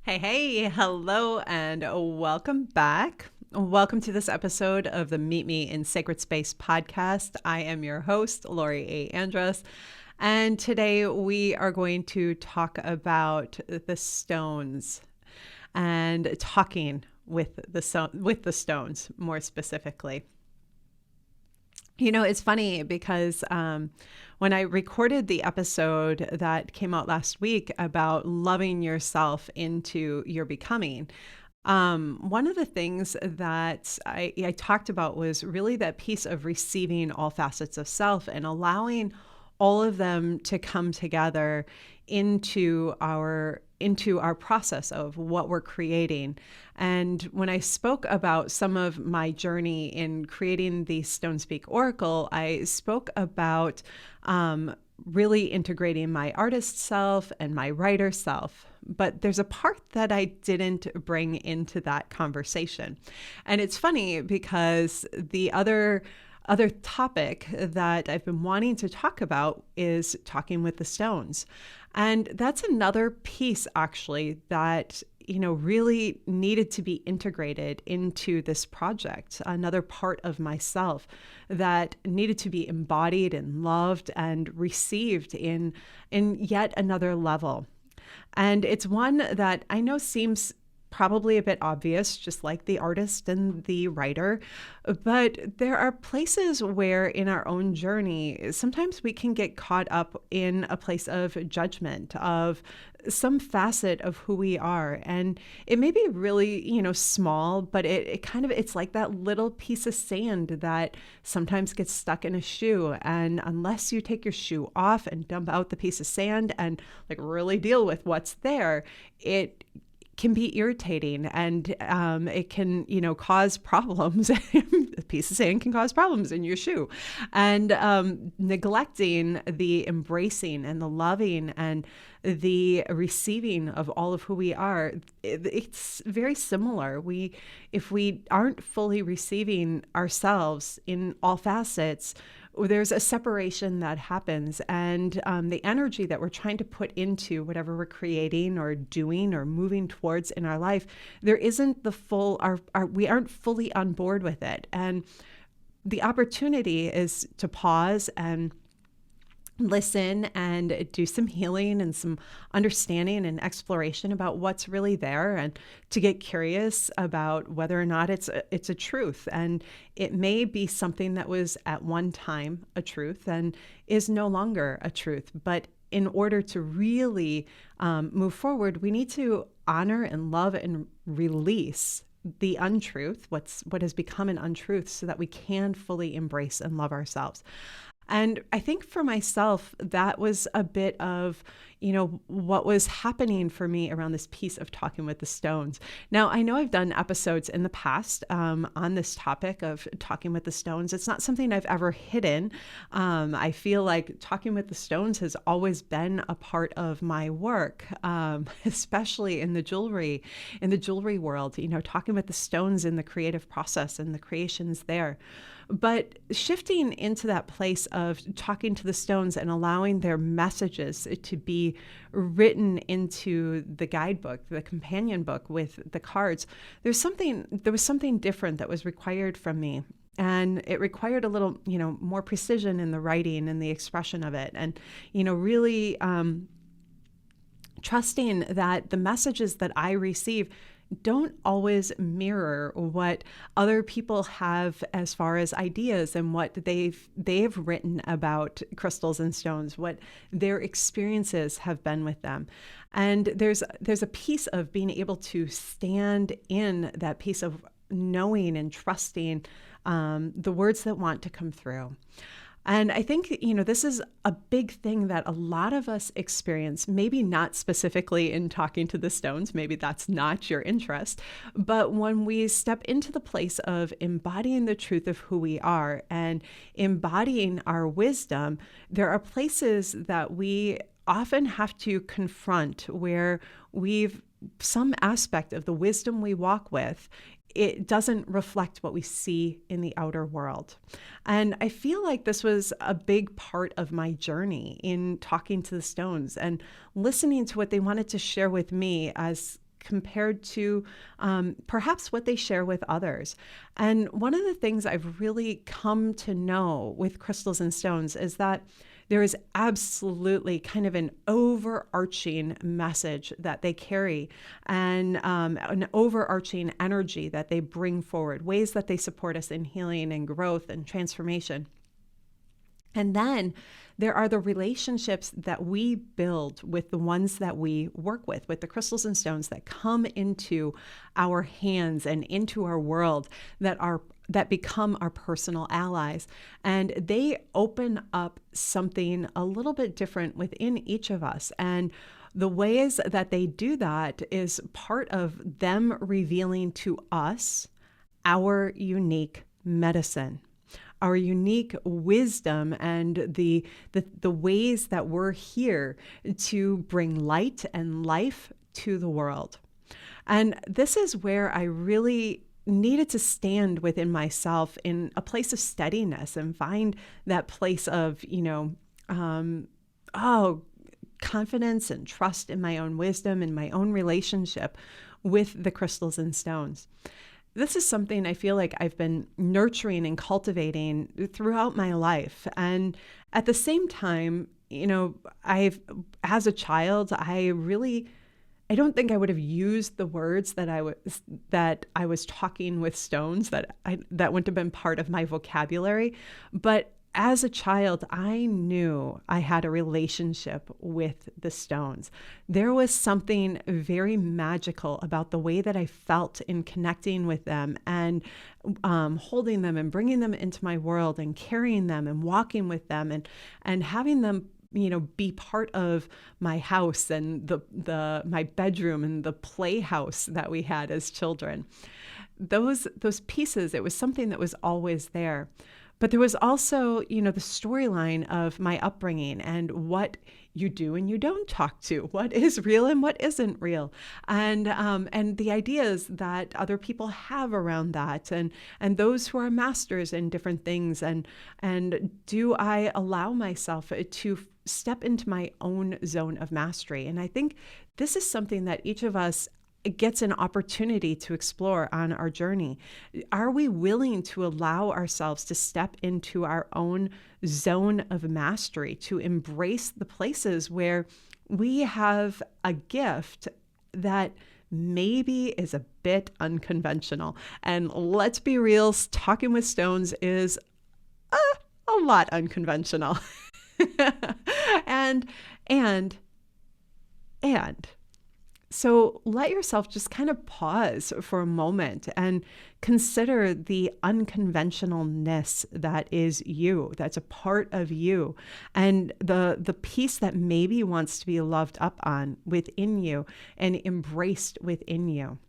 Hey, hello, and welcome back. Welcome to this episode of the Meet Me in Sacred Space podcast. I am your host, Lori A. Andrus, and today we are going to talk about the stones and talking with the stones more specifically. You know, it's funny because when I recorded the episode that came out last week about loving yourself into your becoming, one of the things that I talked about was really that piece of receiving all facets of self and allowing all of them to come together into our process of what we're creating. And when I spoke about some of my journey in creating the Stone Speak Oracle, I spoke about really integrating my artist self and my writer self. But there's a part that I didn't bring into that conversation. And it's funny because the other topic that I've been wanting to talk about is talking with the stones. And that's another piece actually that, really needed to be integrated into this project. Another part of myself that needed to be embodied and loved and received in yet another level. And it's one that I know seems probably a bit obvious, just like the artist and the writer. But there are places where in our own journey, sometimes we can get caught up in a place of judgment of some facet of who we are. And it may be really, small, but it's like that little piece of sand that sometimes gets stuck in a shoe. And unless you take your shoe off and dump out the piece of sand and like really deal with what's there, it can be irritating and it can, cause problems. A piece of sand can cause problems in your shoe. And neglecting the embracing and the loving and the receiving of all of who we are, it's very similar. If we aren't fully receiving ourselves in all facets, there's a separation that happens, and the energy that we're trying to put into whatever we're creating or doing or moving towards in our life, there isn't the full, we aren't fully on board with it. And the opportunity is to pause and listen and do some healing and some understanding and exploration about what's really there, and to get curious about whether or not it's a truth. And it may be something that was at one time a truth and is no longer a truth. But in order to really move forward, we need to honor and love and release the untruth, what has become an untruth, so that we can fully embrace and love ourselves. And I think for myself, that was a bit of, what was happening for me around this piece of talking with the stones. Now, I know I've done episodes in the past on this topic of talking with the stones. It's not something I've ever hidden. I feel like talking with the stones has always been a part of my work, especially in the jewelry world, talking with the stones in the creative process and the creations there. But shifting into that place of talking to the stones and allowing their messages to be written into the guidebook, the companion book with the cards, there was something different that was required from me. And it required a little, more precision in the writing and the expression of it. And, really trusting that the messages that I receive don't always mirror what other people have as far as ideas and what they've written about crystals and stones, what their experiences have been with them. And there's a piece of being able to stand in that piece of knowing and trusting the words that want to come through. And I think, this is a big thing that a lot of us experience, maybe not specifically in talking to the stones, maybe that's not your interest, but when we step into the place of embodying the truth of who we are and embodying our wisdom, there are places that we often have to confront where some aspect of the wisdom we walk with, it doesn't reflect what we see in the outer world. And I feel like this was a big part of my journey in talking to the stones and listening to what they wanted to share with me as compared to perhaps what they share with others. And one of the things I've really come to know with crystals and stones is that there is absolutely kind of an overarching message that they carry, and an overarching energy that they bring forward, ways that they support us in healing and growth and transformation. And then there are the relationships that we build with the ones that we work with the crystals and stones that come into our hands and into our world, that become our personal allies. And they open up something a little bit different within each of us. And the ways that they do that is part of them revealing to us our unique medicine, our unique wisdom, and the ways that we're here to bring light and life to the world. And this is where I really needed to stand within myself in a place of steadiness and find that place of, confidence and trust in my own wisdom and my own relationship with the crystals and stones. This is something I feel like I've been nurturing and cultivating throughout my life. And at the same time, as a child, I don't think I would have used the words that I was talking with stones, that wouldn't have been part of my vocabulary. But as a child, I knew I had a relationship with the stones. There was something very magical about the way that I felt in connecting with them and holding them and bringing them into my world and carrying them and walking with them and having them be part of my house and my bedroom and the playhouse that we had as children. Those pieces, it was something that was always there. But there was also, the storyline of my upbringing and what you do and you don't talk to, what is real and what isn't real, and the ideas that other people have around that, and those who are masters in different things, and do I allow myself to step into my own zone of mastery? And I think this is something that each of us gets an opportunity to explore on our journey. Are we willing to allow ourselves to step into our own zone of mastery, to embrace the places where we have a gift that maybe is a bit unconventional? And let's be real, talking with stones is a lot unconventional. and So let yourself just kind of pause for a moment and consider the unconventionalness that is you, that's a part of you, and the piece that maybe wants to be loved up on within you and embraced within you.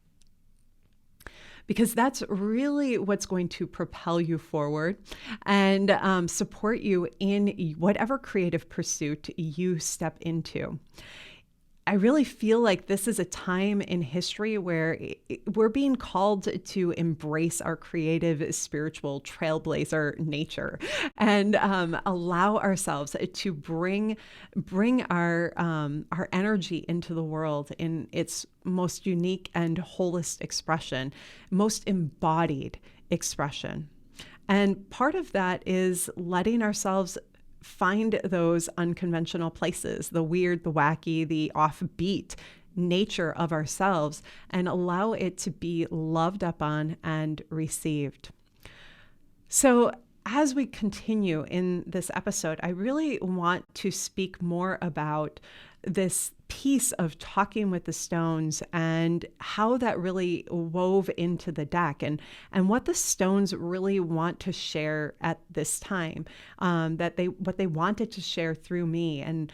Because that's really what's going to propel you forward and support you in whatever creative pursuit you step into. I really feel like this is a time in history where we're being called to embrace our creative, spiritual trailblazer nature and allow ourselves to bring our energy into the world in its most unique and wholest expression, most embodied expression. And part of that is letting ourselves find those unconventional places, the weird, the wacky, the offbeat nature of ourselves, and allow it to be loved up on and received. So as we continue in this episode, I really want to speak more about this piece of talking with the stones and how that really wove into the deck, and what the stones really want to share at this time, what they wanted to share through me, and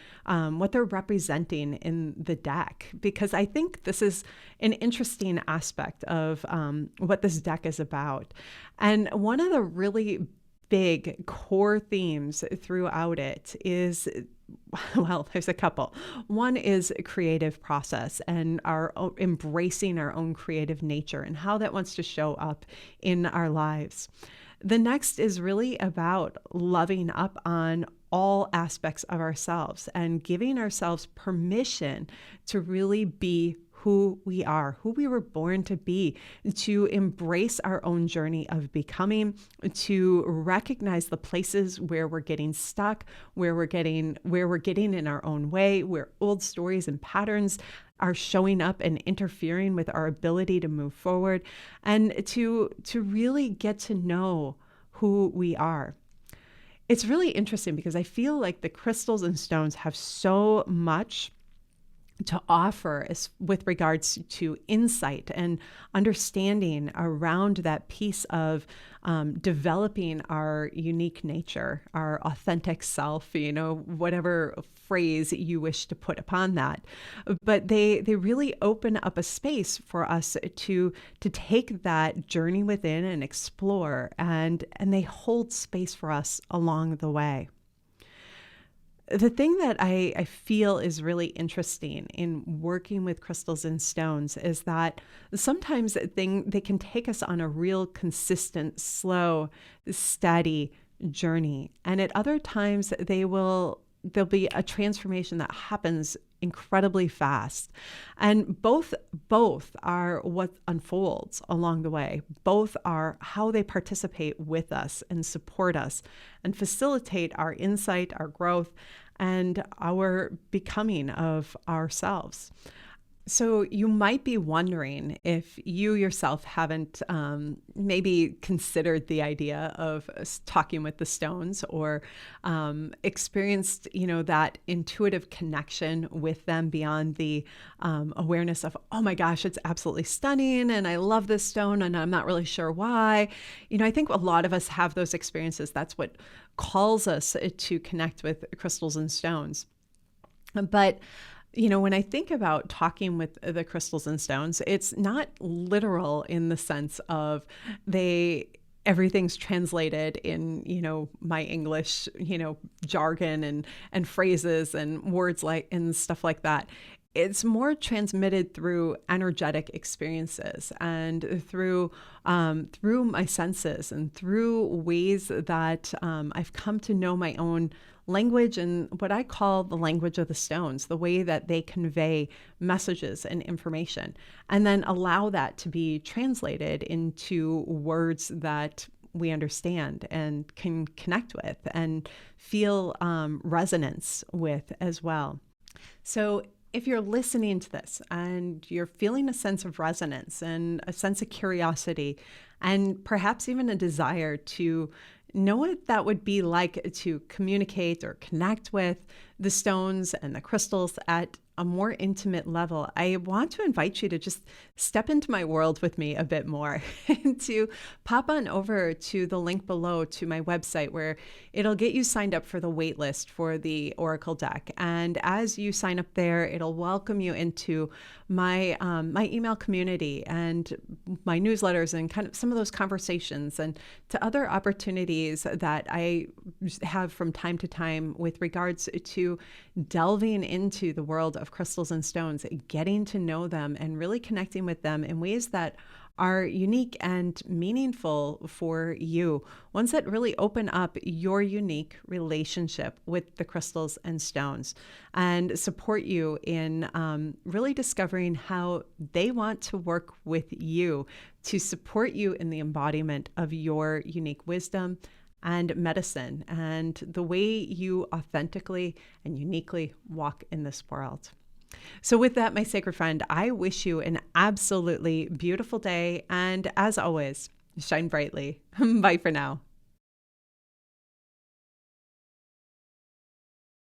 what they're representing in the deck. Because I think this is an interesting aspect of what this deck is about. And one of the really big core themes throughout it is, well, there's a couple. One is creative process and our embracing our own creative nature and how that wants to show up in our lives. The next is really about loving up on all aspects of ourselves and giving ourselves permission to really be who we are, who we were born to be, to embrace our own journey of becoming, to recognize the places where we're getting stuck, where we're getting in our own way, where old stories and patterns are showing up and interfering with our ability to move forward, and to really get to know who we are. It's really interesting because I feel like the crystals and stones have so much to offer with regards to insight and understanding around that piece of developing our unique nature, our authentic self, whatever phrase you wish to put upon that. But they really open up a space for us to take that journey within and explore, and they hold space for us along the way. The thing that I feel is really interesting in working with crystals and stones is that sometimes they can take us on a real consistent, slow, steady journey. And at other times there'll be a transformation that happens incredibly fast. And both are what unfolds along the way. Both are how they participate with us and support us and facilitate our insight, our growth, and our becoming of ourselves. So you might be wondering if you yourself haven't maybe considered the idea of talking with the stones, or experienced, that intuitive connection with them beyond the awareness of, oh my gosh, it's absolutely stunning and I love this stone and I'm not really sure why. I think a lot of us have those experiences. That's what calls us to connect with crystals and stones. But when I think about talking with the crystals and stones, it's not literal in the sense of everything's translated in, my English, jargon and phrases and words and stuff like that. It's more transmitted through energetic experiences and through my senses and through ways that I've come to know my own language and what I call the language of the stones, the way that they convey messages and information, and then allow that to be translated into words that we understand and can connect with and feel resonance with as well. So if you're listening to this and you're feeling a sense of resonance and a sense of curiosity and perhaps even a desire to know what that would be like to communicate or connect with the stones and the crystals at a more intimate level, I want to invite you to just step into my world with me a bit more and to pop on over to the link below to my website, where it'll get you signed up for the wait list for the Oracle deck. And as you sign up there, it'll welcome you into my email community and my newsletters and kind of some of those conversations and to other opportunities that I have from time to time with regards to delving into the world of crystals and stones, getting to know them and really connecting with them in ways that are unique and meaningful for you, ones that really open up your unique relationship with the crystals and stones and support you in really discovering how they want to work with you to support you in the embodiment of your unique wisdom and medicine and the way you authentically and uniquely walk in this world. So with that, my sacred friend, I wish you an absolutely beautiful day. And as always, shine brightly. Bye for now.